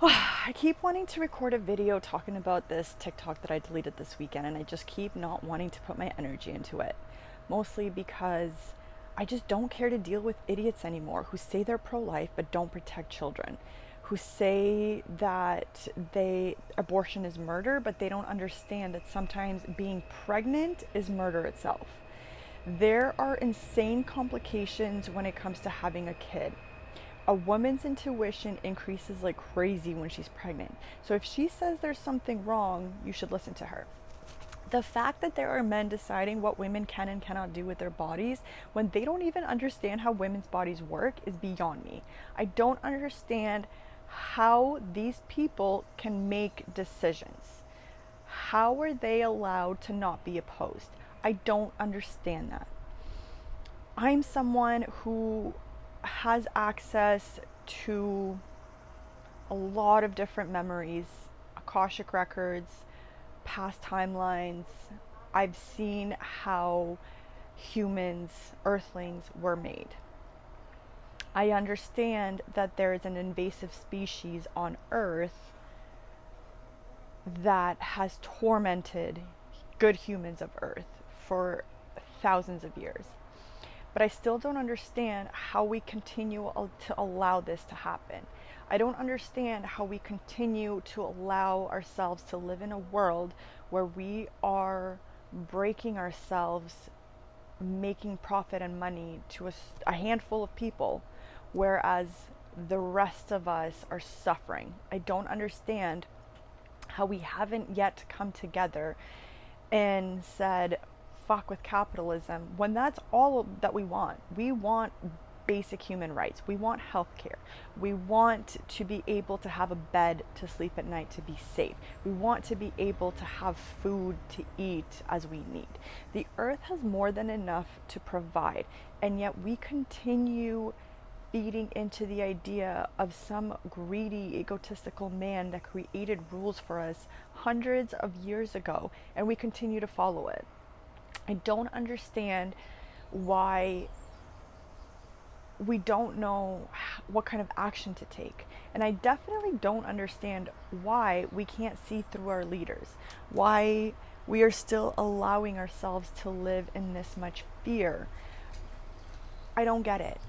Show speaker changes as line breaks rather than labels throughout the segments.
I keep wanting to record a video talking about this TikTok that I deleted this weekend, and I just keep not wanting to put my energy into it. Mostly because I just don't care to deal with idiots anymore who say they're pro-life but don't protect children, who say that abortion is murder, but they don't understand that sometimes being pregnant is murder itself. There are insane complications when it comes to having a kid. A woman's intuition increases like crazy when she's pregnant. So if she says there's something wrong, you should listen to her. The fact that there are men deciding what women can and cannot do with their bodies when they don't even understand how women's bodies work is beyond me. I don't understand how these people can make decisions. How are they allowed to not be opposed? I don't understand that. I'm someone who has access to a lot of different memories, Akashic records, past timelines. I've seen how humans, earthlings, were made. I understand that there is an invasive species on Earth that has tormented good humans of Earth for thousands of years. But I still don't understand how we continue to allow this to happen. I don't understand how we continue to allow ourselves to live in a world where we are breaking ourselves, making profit and money to a handful of people, whereas the rest of us are suffering. I don't understand how we haven't yet come together and said, fuck with capitalism, when that's all that we want. We want basic human rights. We want healthcare. We want to be able to have a bed to sleep at night to be safe. We want to be able to have food to eat as we need. The earth has more than enough to provide, and yet we continue feeding into the idea of some greedy, egotistical man that created rules for us hundreds of years ago, and we continue to follow it. I don't understand why we don't know what kind of action to take. And I definitely don't understand why we can't see through our leaders, why we are still allowing ourselves to live in this much fear. I don't get it.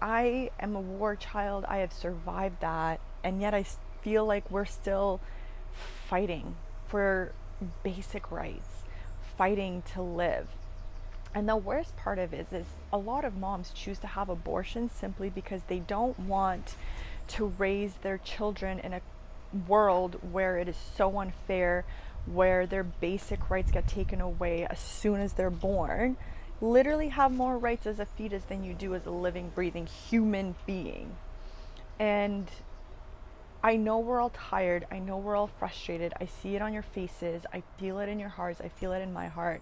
I am a war child. I have survived that. And yet I feel like we're still fighting for basic rights, fighting to live. And the worst part of it is a lot of moms choose to have abortions simply because they don't want to raise their children in a world where it is so unfair, where their basic rights get taken away as soon as they're born. Literally have more rights as a fetus than you do as a living, breathing human being. And I know we're all tired. I know we're all frustrated. I see it on your faces. I feel it in your hearts. I feel it in my heart.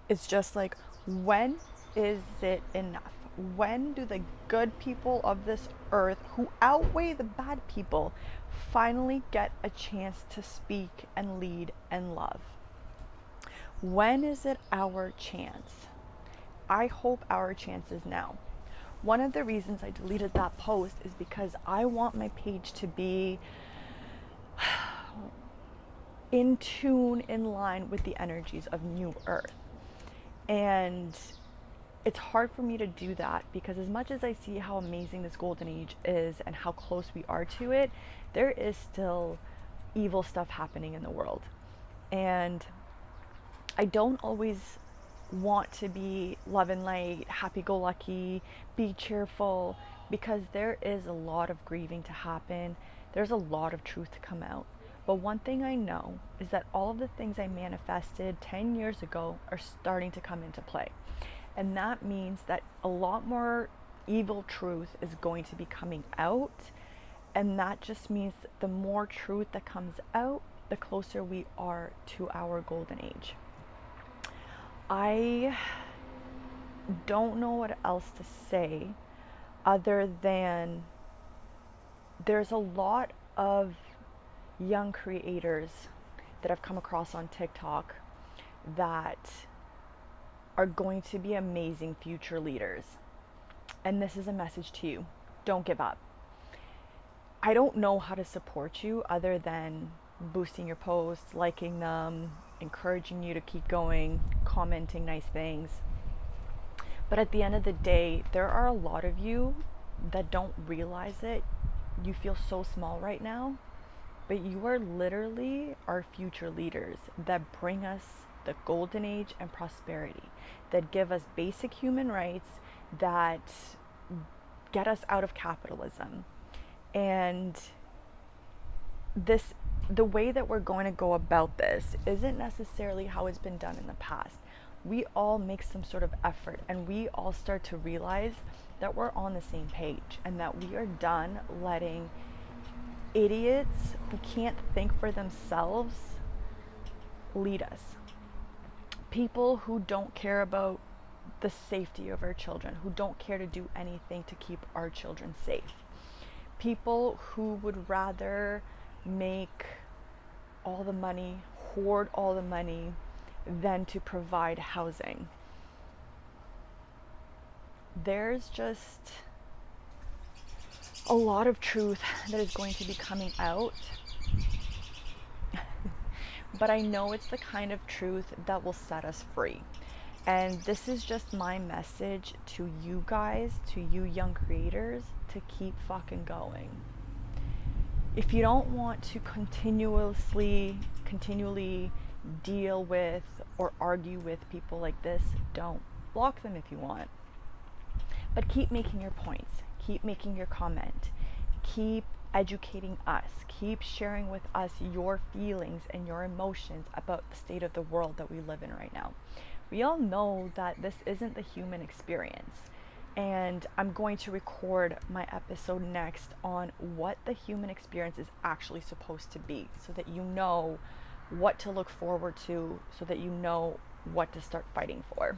It's just like, when is it enough? When do the good people of this earth, who outweigh the bad people, finally get a chance to speak and lead and love? When is it our chance? I hope our chance is now. One of the reasons I deleted that post is because I want my page to be in tune, in line with the energies of New Earth. And it's hard for me to do that because as much as I see how amazing this golden age is and how close we are to it, there is still evil stuff happening in the world. And I don't always want to be love and light, happy-go-lucky, be cheerful, because there is a lot of grieving to happen. There's a lot of truth to come out. But one thing I know is that all of the things I manifested 10 years ago are starting to come into play. And that means that a lot more evil truth is going to be coming out. And that just means the more truth that comes out, the closer we are to our golden age. I don't know what else to say other than there's a lot of young creators that I've come across on TikTok that are going to be amazing future leaders. And this is a message to you. Don't give up. I don't know how to support you other than boosting your posts, liking them, encouraging you to keep going, commenting nice things. But at the end of the day, there are a lot of you that don't realize it. You feel so small right now, but you are literally our future leaders that bring us the golden age and prosperity, that give us basic human rights, that get us out of capitalism. And this, the way that we're going to go about this isn't necessarily how it's been done in the past. We all make some sort of effort, and we all start to realize that we're on the same page and that we are done letting idiots who can't think for themselves lead us. People who don't care about the safety of our children, who don't care to do anything to keep our children safe. People who would rather make all the money, hoard all the money, than to provide housing. There's just a lot of truth that is going to be coming out. But I know it's the kind of truth that will set us free. And this is just my message to you guys, to you young creators, to keep fucking going. If you don't want to continually deal with or argue with people like this, don't. Block them if you want. But keep making your points. Keep making your comment. Keep educating us. Keep sharing with us your feelings and your emotions about the state of the world that we live in right now. We all know that this isn't the human experience. And I'm going to record my episode next on what the human experience is actually supposed to be, so that you know what to look forward to, so that you know what to start fighting for.